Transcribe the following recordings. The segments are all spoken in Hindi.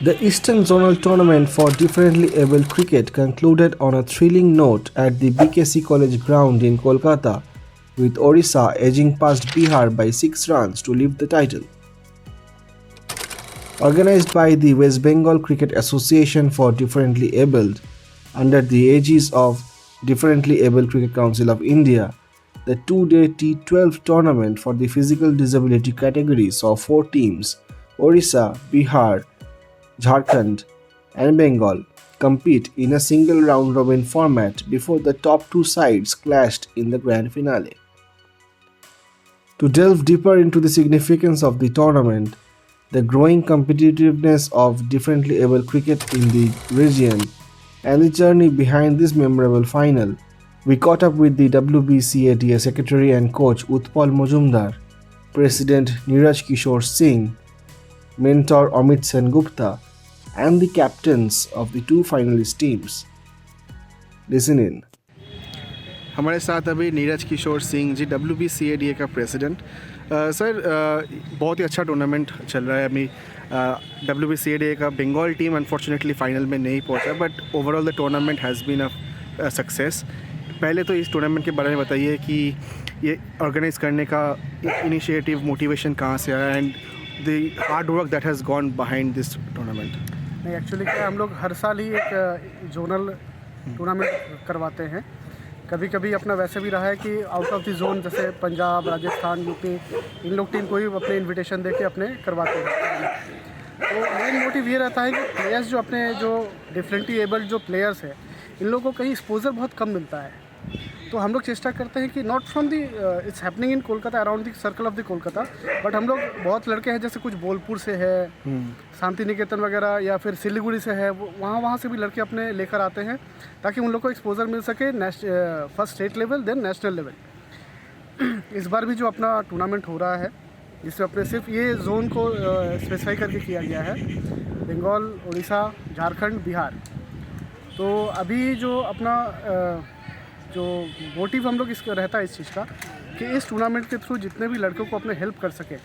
The Eastern Zonal Tournament for Differently Abled Cricket concluded on a thrilling note at the BKC College ground in Kolkata, with Orissa edging past Bihar by 6 runs to lift the title. Organized by the West Bengal Cricket Association for Differently Abled, under the aegis of Differently Abled Cricket Council of India, the two-day T12 tournament for the physical disability category saw 4 teams, Orissa, Bihar, Jharkhand, and Bengal, compete in a single round-robin format before the top 2 sides clashed in the grand finale. To delve deeper into the significance of the tournament, the growing competitiveness of differently abled cricket in the region, and the journey behind this memorable final, we caught up with the WBCADA Secretary and Coach Utpal Majumdar, President Neeraj Kishore Singh, mentor Amit Sen Gupta, and the captains of the 2 finalist teams. Listen in. हमारे साथ अभी नीरज किशोर सिंह जी WBCADA का प्रेसिडेंट। सर, बहुत ही अच्छा टूर्नामेंट चल रहा है अभी। WBCADA का बंगाल टीम अनफॉर्चुनेटली फाइनल में नहीं पहुंचा, but overall the tournament has been a success. पहले तो इस टूर्नामेंट के बारे में बताइए कि ये ऑर्गेनाइज करने का इनिशिएटिव, मोटिवेशन कहाँ से आया, and the hard work that has gone behind this tournament. नहीं, एक्चुअली क्या हम लोग हर साल ही एक जोनल टूर्नामेंट करवाते हैं। कभी कभी अपना वैसे भी रहा है कि आउट ऑफ द जोन, जैसे पंजाब, राजस्थान, यूपी, इन लोग टीम को ही अपने इनविटेशन दे के अपने करवाते हैं। तो मेन मोटिव ये रहता है कि प्लेयर्स जो अपने जो डिफरेंटली एबल्ड जो प्लेयर्स हैं, इन लोगों को कहीं एक्सपोजर बहुत कम मिलता है। तो हम लोग चेष्टा करते हैं कि not from the it's happening in Kolkata, around the circle of the Kolkata, but हम लोग बहुत लड़के हैं, जैसे कुछ बोलपुर से है, शांति निकेतन वगैरह, या फिर सिलीगुड़ी से है, वहाँ से भी लड़के अपने लेकर आते हैं ताकि उन लोग को एक्सपोजर मिल सके first state level, then national level. इस बार भी जो अपना टूर्नामेंट हो रहा है, जिसमें अपने सिर्फ ये जोन को स्पेसिफाई करके किया गया है, बंगाल, उड़ीसा, झारखंड, बिहार। तो अभी जो अपना जो मोटिव हम लोग इसका रहता है इस चीज़ का कि इस टूर्नामेंट के थ्रू जितने भी लड़कों को अपने हेल्प कर सके,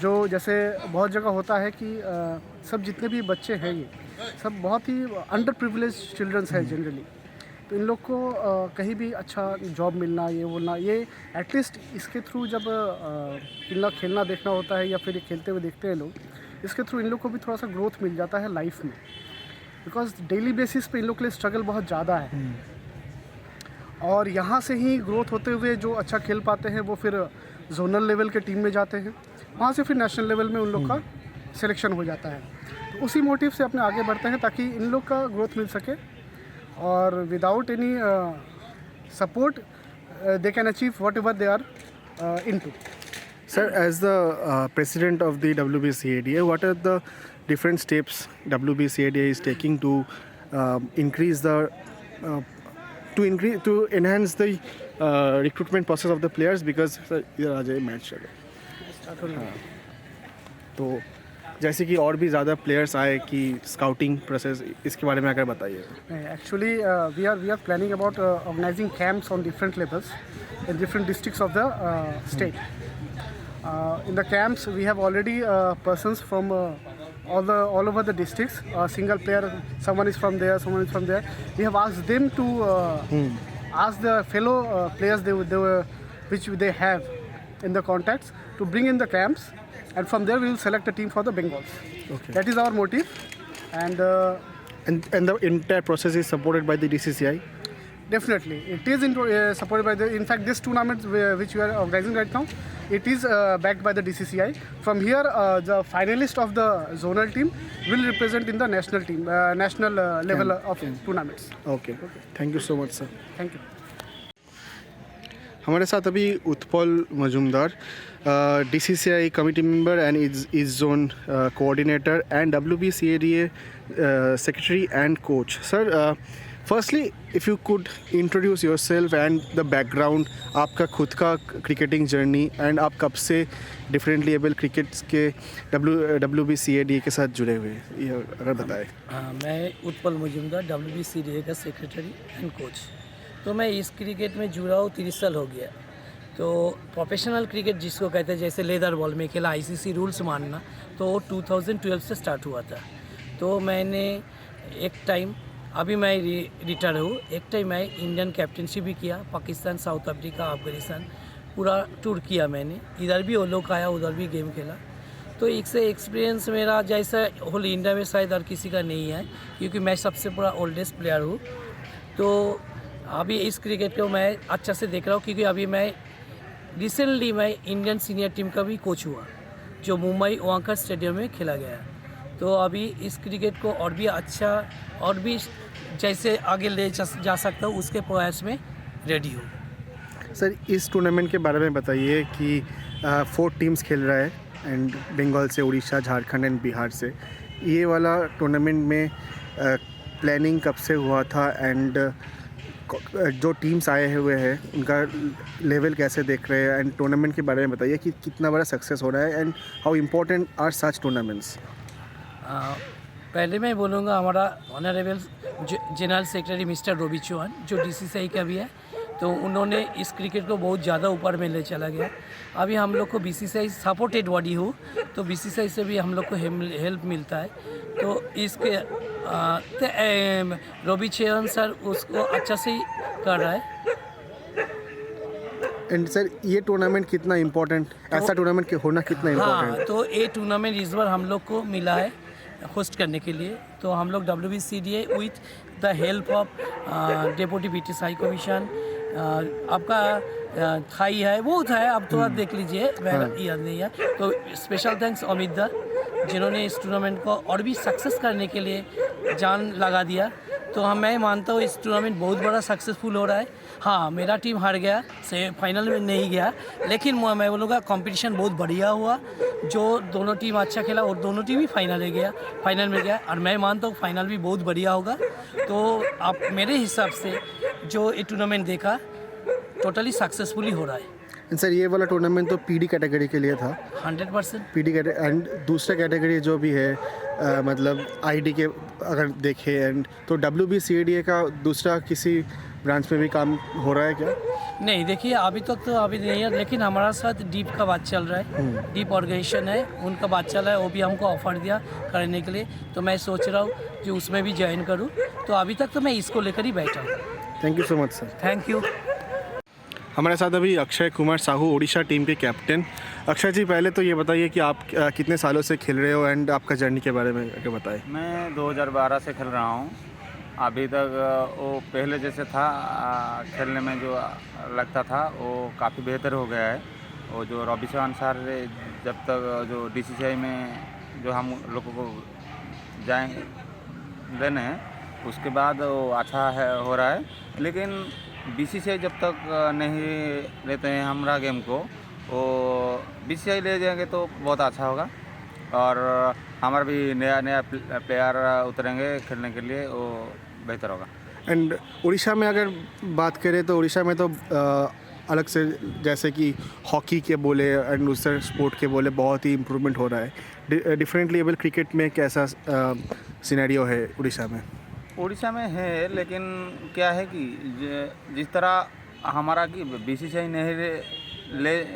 जो जैसे बहुत जगह होता है कि सब जितने भी बच्चे हैं, ये सब बहुत ही अंडर प्रिविलेज चिल्ड्रंस हैं जनरली। तो इन लोग को कहीं भी अच्छा जॉब मिलना, ये बोलना, ये एटलीस्ट इसके थ्रू जब खेलना देखना होता है या फिर खेलते हुए देखते हैं लोग, इसके थ्रू इन लोग को भी थोड़ा सा ग्रोथ मिल जाता है लाइफ में, बिकॉज डेली बेसिस पे इन लोग के लिए स्ट्रगल बहुत ज़्यादा है। और यहाँ से ही ग्रोथ होते हुए जो अच्छा खेल पाते हैं वो फिर जोनल लेवल के टीम में जाते हैं, वहाँ से फिर नेशनल लेवल में उन लोग का सिलेक्शन हो जाता है। तो उसी मोटिव से अपने आगे बढ़ते हैं ताकि इन लोग का ग्रोथ मिल सके, और without any support they can achieve whatever they are into. Sir, as the president of the WBCADA, what are the different steps WBCADA is taking to increase the to enhance the recruitment process of the players? Because इधर आ जाए मैच चले। हाँ, तो जैसे कि और भी ज़्यादा प्लेयर्स आए कि स्काउटिंग प्रोसेस, इसके बारे में अगर बताइए। Actually we are planning about organising camps on different levels in different districts of the state. In the camps, we have already persons from all over the districts. A single player, someone is from there, someone is from there. We have asked them to ask the fellow players which they have in the contacts to bring in the camps, and from there we will select a team for the Bengals. Okay. That is our motive, and the entire process is supported by the DCCI. Definitely, it is supported by the. In fact, this tournament which we are organizing right now, it is backed by the DCCI. From here, the finalist of the zonal team will represent in the national team, national level of tournaments. Okay. Thank you so much, sir. Thank you. हमारे साथ अभी Utpal Majumdar, DCCI committee member and इस zone coordinator and WBCADA secretary and coach. Sir, firstली if you could introduce yourself and the background, आपका खुद का क्रिकेटिंग जर्नी, एंड आप कब से डिफरेंटली एबल क्रिकेट्स के WBCADA के साथ जुड़े हुए, ये अगर बताएं। मैं उत्पल मजुमदार, WBCADA का सेक्रेटरी एंड कोच। तो मैं इस क्रिकेट में जुड़ा हूँ 30 साल हो गया। तो प्रोफेशनल क्रिकेट जिसको कहते हैं, जैसे लेदर बॉल में खेला, ICC रूल्स मानना, तो 2012 से स्टार्ट हुआ था। तो मैंने एक टाइम, अभी मैं रिटायर हूँ, एक टाइम मैं इंडियन कैप्टनशिप भी किया, पाकिस्तान, साउथ अफ्रीका, अफगानिस्तान पूरा टूर किया मैंने, इधर भी वो लोग आया, उधर भी गेम खेला। तो इससे एक्सपीरियंस मेरा जैसा होल इंडिया में शायद और किसी का नहीं है, क्योंकि मैं सबसे बड़ा ओल्डेस्ट प्लेयर हूँ। तो अभी इस क्रिकेट को मैं अच्छा से देख रहा हूँ, क्योंकि अभी मैं रिसेंटली मैं इंडियन सीनियर टीम का भी कोच हुआ, जो मुंबई वांखड़ स्टेडियम में खेला गया। तो अभी इस क्रिकेट को और भी अच्छा और भी जैसे आगे ले जा सकता हूँ, उसके प्रयास में रेडी हूँ। सर, इस टूर्नामेंट के बारे में बताइए कि 4 टीम्स खेल रहा है, एंड बंगाल से, उड़ीसा, झारखंड एंड बिहार से। ये वाला टूर्नामेंट में प्लानिंग कब से हुआ था, एंड जो टीम्स आए हुए हैं उनका लेवल कैसे देख रहे हैं, एंड टूर्नामेंट के बारे में बताइए कि कितना बड़ा सक्सेस हो रहा है, and how important are such tournaments. पहले मैं बोलूँगा हमारा honourable general secretary mister Ravi Chauhan, जो DCCI का भी है, तो उन्होंने इस क्रिकेट को बहुत ज़्यादा ऊपर में ले चला गया। अभी हम लोग को BCCI सपोर्टेड बॉडी हो, तो BCCI से भी हम लोग को हेल्प मिलता है। तो इसके रवि चौहान सर उसको अच्छा से ही कर रहा है। एंड सर, ये टूर्नामेंट कितना इम्पोर्टेंट, ऐसा टूर्नामेंट होना कितना इम्पोर्टेंट? हाँ, तो ये टूर्नामेंट इस बार हम लोग को मिला है होस्ट करने के लिए। तो हम लोग WBCDA with the help of deputy BTS high commission, आपका थाई है, बहुत है, आप थोड़ा देख लीजिए, मैं याद नहीं है। तो स्पेशल थैंक्स अमित दा, जिन्होंने इस टूर्नामेंट को और भी सक्सेस करने के लिए जान लगा दिया। तो मैं मानता हूँ इस टूर्नामेंट बहुत बड़ा सक्सेसफुल हो रहा है। हाँ, मेरा टीम हार गया, से फाइनल में नहीं गया, लेकिन मैं बोलूँगा कंपटीशन बहुत बढ़िया हुआ। जो दोनों टीम अच्छा खेला और दोनों टीम ही फाइनल में गया, और मैं मानता हूँ फाइनल भी बहुत बढ़िया होगा। तो आप मेरे हिसाब से जो ये टूर्नामेंट देखा, टोटली सक्सेसफुली हो रहा है। सर, ये वाला टूर्नामेंट तो PD कैटेगरी के लिए था, 100% PD कैटेगरी, एंड दूसरा कैटेगरी जो भी है मतलब ID के अगर देखें, एंड तो WBCADA का दूसरा किसी ब्रांच में भी काम हो रहा है क्या? नहीं, देखिए अभी तक तो अभी नहीं है, लेकिन हमारा साथ डीप का बात चल रहा है। डीप ऑर्गेनाइजेशन है, उनका बात चल रहा है, वो भी हमको ऑफर दिया करने के लिए। तो मैं सोच रहा हूँ कि उसमें भी ज्वाइन करूँ। तो अभी तक तो मैं इसको लेकर ही बैठा हूँ। Thank you so much sir. Thank you. हमारे साथ अभी अक्षय कुमार साहू, उड़ीसा टीम के कैप्टन। अक्षय जी, पहले तो ये बताइए कि आप कितने सालों से खेल रहे हो, एंड आपका जर्नी के बारे में क्या बताएं। मैं 2012 से खेल रहा हूँ। अभी तक वो पहले जैसे था खेलने में जो लगता था वो काफ़ी बेहतर हो गया है। वो जो रवि चौहान सर जब तक जो DCCI में जो हम लोगों को जाएंगे देने, उसके बाद वो अच्छा है हो रहा है। लेकिन BCCI जब तक नहीं लेते हैं हमारा गेम को, वो BCCI ले जाएंगे तो बहुत अच्छा होगा, और हमारा भी नया प्लेयर उतरेंगे खेलने के लिए, वो बेहतर होगा। एंड उड़ीसा में अगर बात करें तो उड़ीसा में तो अलग से जैसे कि हॉकी के बोले एंड दूसरे स्पोर्ट के बोले बहुत ही इम्प्रूवमेंट हो रहा है। डिफरेंट लेवल क्रिकेट में कैसा सिनेरियो है उड़ीसा में? उड़ीसा में है, लेकिन क्या है कि जिस तरह हमारा कि BCCI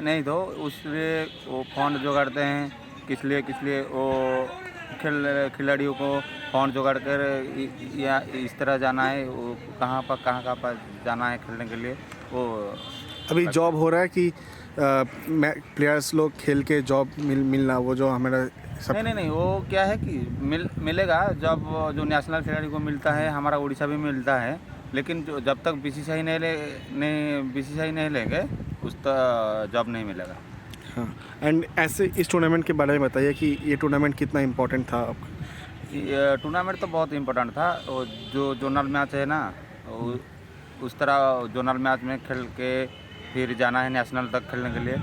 नहीं तो उसलिए वो फंड जोगाड़ते हैं, किस लिए वो खिलाड़ियों को फंड जोगाड़ कर या इस तरह जाना है, वो कहाँ पर जाना है खेलने के लिए। वो अभी जॉब हो रहा है कि प्लेयर्स लोग खेल के जॉब मिलना, वो जो हमारा सब नहीं, वो क्या है कि मिलेगा जब जो नेशनल खिलाड़ी को मिलता है, हमारा उड़ीसा भी मिलता है। लेकिन जब तक BCCI नहीं लेंगे उस तक जॉब नहीं मिलेगा। हाँ, एंड ऐसे इस टूर्नामेंट के बारे में बताइए कि ये टूर्नामेंट कितना इम्पोर्टेंट था आपका? ये टूर्नामेंट तो बहुत इम्पोर्टेंट था। वो जो जोनल मैच है ना, उस तरह जोनल मैच में खेल के फिर जाना है नेशनल तक खेलने के लिए,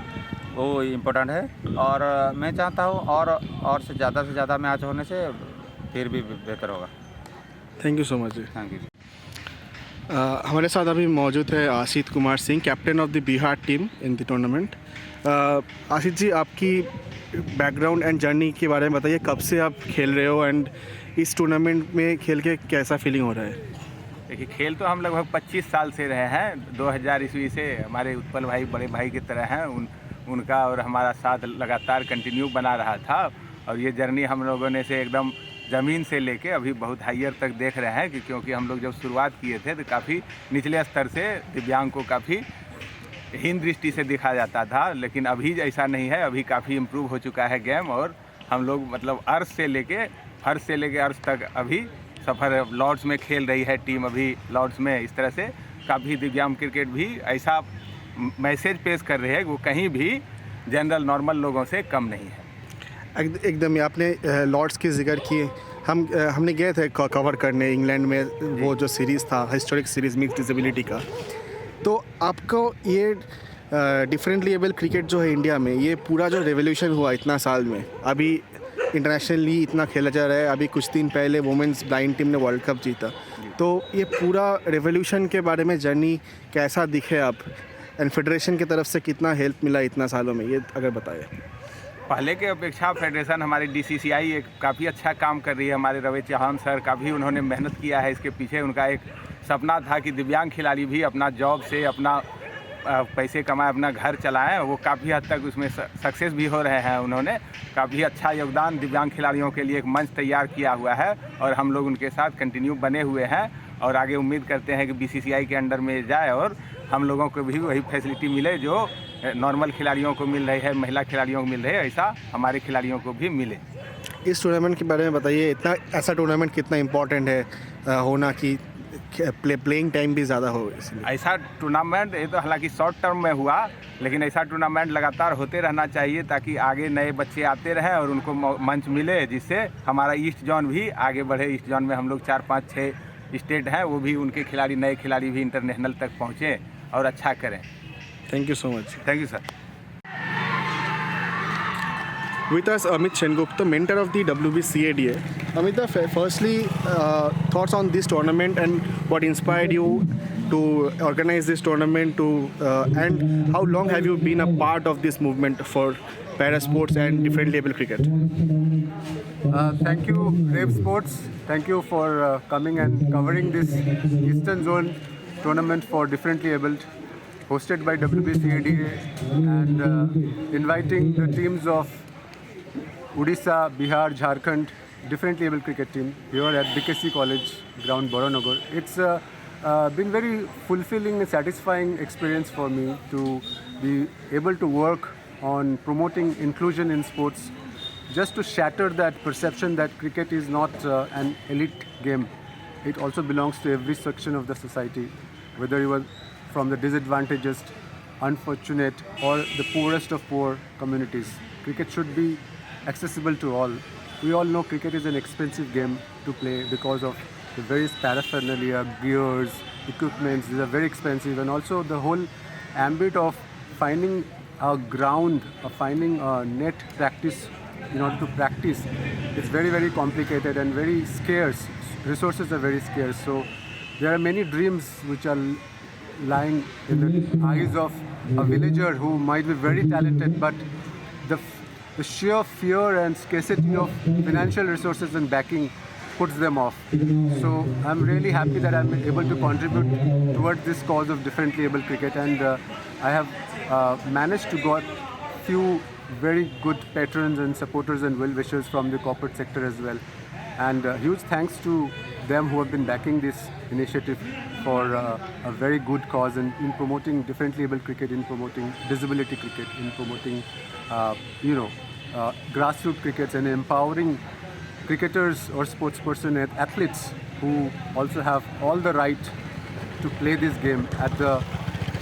वो इम्पोर्टेंट है। और मैं चाहता हूँ और से ज़्यादा मैच होने से फिर भी बेहतर होगा। थैंक यू सो मच जी। Thank you. हमारे साथ अभी मौजूद है Ashish Kumar Singh, captain of the Bihar team in the tournament. Ashish ji, आपकी बैकग्राउंड एंड जर्नी के बारे में बताइए, कब से आप खेल रहे हो, एंड इस टूर्नामेंट में खेल के कैसा फीलिंग हो रहा है? देखिए, खेल तो हम लगभग 25 साल से रहे हैं। 2000 ईस्वी से हमारे उत्पल भाई बड़े भाई की तरह हैं, उनका और हमारा साथ लगातार कंटिन्यू बना रहा था। और ये जर्नी हम लोगों ने से एकदम ज़मीन से लेके अभी बहुत हाइयर तक देख रहे हैं कि क्योंकि हम लोग जब शुरुआत किए थे तो काफ़ी निचले स्तर से दिव्यांग को काफ़ी हीन दृष्टि से देखा जाता था, लेकिन अभी ऐसा नहीं है। अभी काफ़ी इम्प्रूव हो चुका है गेम और हम लोग मतलब अर्श से लेके अर्श तक अभी सफ़र लॉर्ड्स में खेल रही है टीम अभी लॉर्ड्स में। इस तरह से काफ़ी दिव्यांग क्रिकेट भी ऐसा मैसेज पेश कर रहे हैं कि वो कहीं भी जनरल नॉर्मल लोगों से कम नहीं है। एकदम ही आपने लॉर्ड्स की जिक्र की। हमने गए थे कवर करने इंग्लैंड में वो जो सीरीज़ था हिस्टोरिक सीरीज़ मिक्स डिसेबिलिटी का। तो आपको ये डिफरेंटली एबल क्रिकेट जो है इंडिया में, ये पूरा जो रेवोल्यूशन हुआ इतना साल में, अभी इंटरनेशनली इतना खेला जा रहा है। अभी कुछ दिन पहले वुमेंस ब्लाइंड टीम ने वर्ल्ड कप जीता। तो ये पूरा रेवोल्यूशन के बारे में जर्नी कैसा दिखे आप, एंड फेडरेशन की तरफ से कितना हेल्प मिला इतना सालों में, ये अगर बताएं। पहले के अपेक्षा फेडरेशन हमारी DCCI एक काफ़ी अच्छा काम कर रही है। हमारे रवि चौहान सर काफ़ी उन्होंने मेहनत किया है इसके पीछे। उनका एक सपना था कि दिव्यांग खिलाड़ी भी अपना जॉब से अपना पैसे कमाएं, अपना घर चलाएं। वो काफ़ी हद तक उसमें सक्सेस भी हो रहे हैं। उन्होंने काफ़ी अच्छा योगदान दिव्यांग खिलाड़ियों के लिए एक मंच तैयार किया हुआ है और हम लोग उनके साथ कंटिन्यू बने हुए हैं और आगे उम्मीद करते हैं कि BCCI के अंडर में जाए और हम लोगों को भी वही फैसिलिटी मिले जो नॉर्मल खिलाड़ियों को मिल रही है, महिला खिलाड़ियों को मिल रही है, ऐसा हमारे खिलाड़ियों को भी मिले। इस टूर्नामेंट के बारे में बताइए, इतना ऐसा टूर्नामेंट कितना इम्पोर्टेंट है होना कि प्लेइंग टाइम भी ज़्यादा हो। इसलिए ऐसा टूर्नामेंट ये तो हालांकि शॉर्ट टर्म में हुआ, लेकिन ऐसा टूर्नामेंट लगातार होते रहना चाहिए ताकि आगे नए बच्चे आते रहें और उनको मंच मिले, जिससे हमारा ईस्ट जोन भी आगे बढ़े। ईस्ट जोन में हम लोग 4, 5, 6 स्टेट हैं, वो भी उनके खिलाड़ी, नए खिलाड़ी भी इंटरनेशनल तक पहुँचें और अच्छा करें। Thank you so much. Thank you sir. With us, Amit Sengupta, mentor of the WBCADA. Amita, firstly, thoughts on this tournament and what inspired you to organize this tournament, and how long have you been a part of this movement for para sports and differently able cricket? Thank you, Rave Sports. Thank you for coming and covering this Eastern Zone tournament for differently abled, hosted by WBCADA, and inviting the teams of Odisha, Bihar, Jharkhand, differently able cricket team here at BKC College ground, Baranagar. It's been very fulfilling and satisfying experience for me to be able to work on promoting inclusion in sports, just to shatter that perception that cricket is not an elite game. It also belongs to every section of the society, whether you are from the disadvantaged, unfortunate, or the poorest of poor communities. Cricket should be accessible to all. We all know cricket is an expensive game to play because of the various paraphernalia, gears, equipments. These are very expensive, and also the whole ambit of finding a ground, of finding a net practice in order to practice. It's very, very complicated and very scarce. Resources are very scarce. So there are many dreams which are lying in the eyes of a villager who might be very talented, but the sheer fear and scarcity of financial resources and backing puts them off. So I'm really happy that I'm able to contribute towards this cause of differently able cricket, and I have managed to got few very good patrons and supporters and well-wishers from the corporate sector as well. And huge thanks to them who have been backing this initiative for a very good cause, and in promoting differently able cricket, in promoting disability cricket, in promoting grassroots crickets, and empowering cricketers or sportsperson and athletes who also have all the right to play this game at the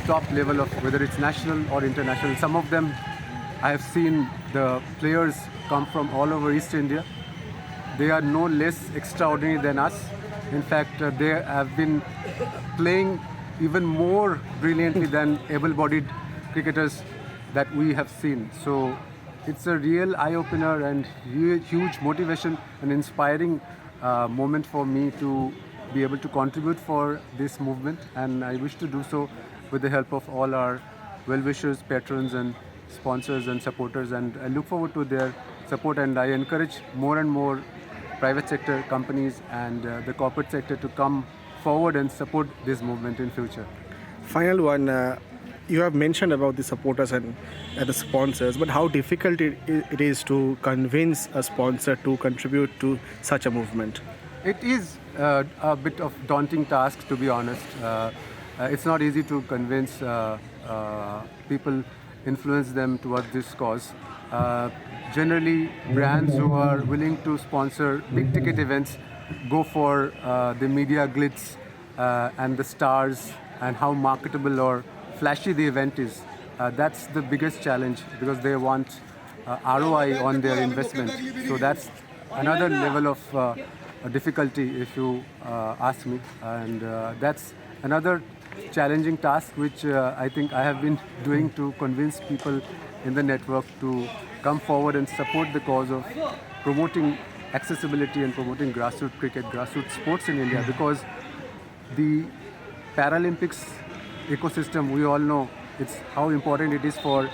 top level of whether it's national or international. Some of them, I have seen the players come from all over East India. They are no less extraordinary than us. In fact, they have been playing even more brilliantly than able-bodied cricketers that we have seen. So it's a real eye-opener and huge motivation and inspiring moment for me to be able to contribute for this movement, and I wish to do so with the help of all our well-wishers, patrons and sponsors and supporters, and I look forward to their support, and I encourage more and more private sector companies and the corporate sector to come forward and support this movement in future. Final one, you have mentioned about the supporters and the sponsors, but how difficult it is to convince a sponsor to contribute to such a movement? It is a bit of daunting task, to be honest. It's not easy to convince people, influence them towards this cause. Generally, brands who are willing to sponsor big ticket events go for the media glitz and the stars and how marketable or flashy the event is. That's the biggest challenge because they want ROI on their investment. So that's another level of difficulty, if you ask me, and that's another challenging task which I think I have been doing to convince people in the network to come forward and support the cause of promoting accessibility and promoting grassroots cricket, grassroots sports in India, because the Paralympics ecosystem, we all know it's how important it is for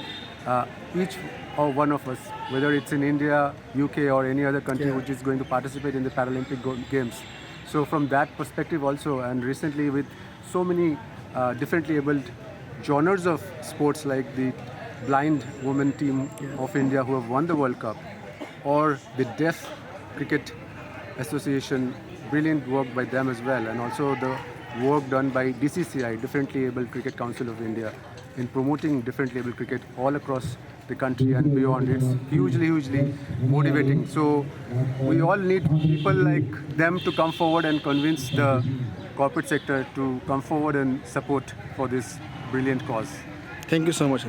each or one of us, whether it's in India, UK or any other country which is going to participate in the Paralympic Games. So from that perspective also, and recently with so many differently abled genres of sports like the blind women team of India who have won the World Cup, or the Deaf Cricket Association, brilliant work by them as well, and also the work done by DCCI, Differently Abled Cricket Council of India, in promoting differently abled cricket all across the country and beyond. It's hugely motivating. So we all need people like them to come forward and convince the corporate sector to come forward and support for this brilliant cause. Thank you so much.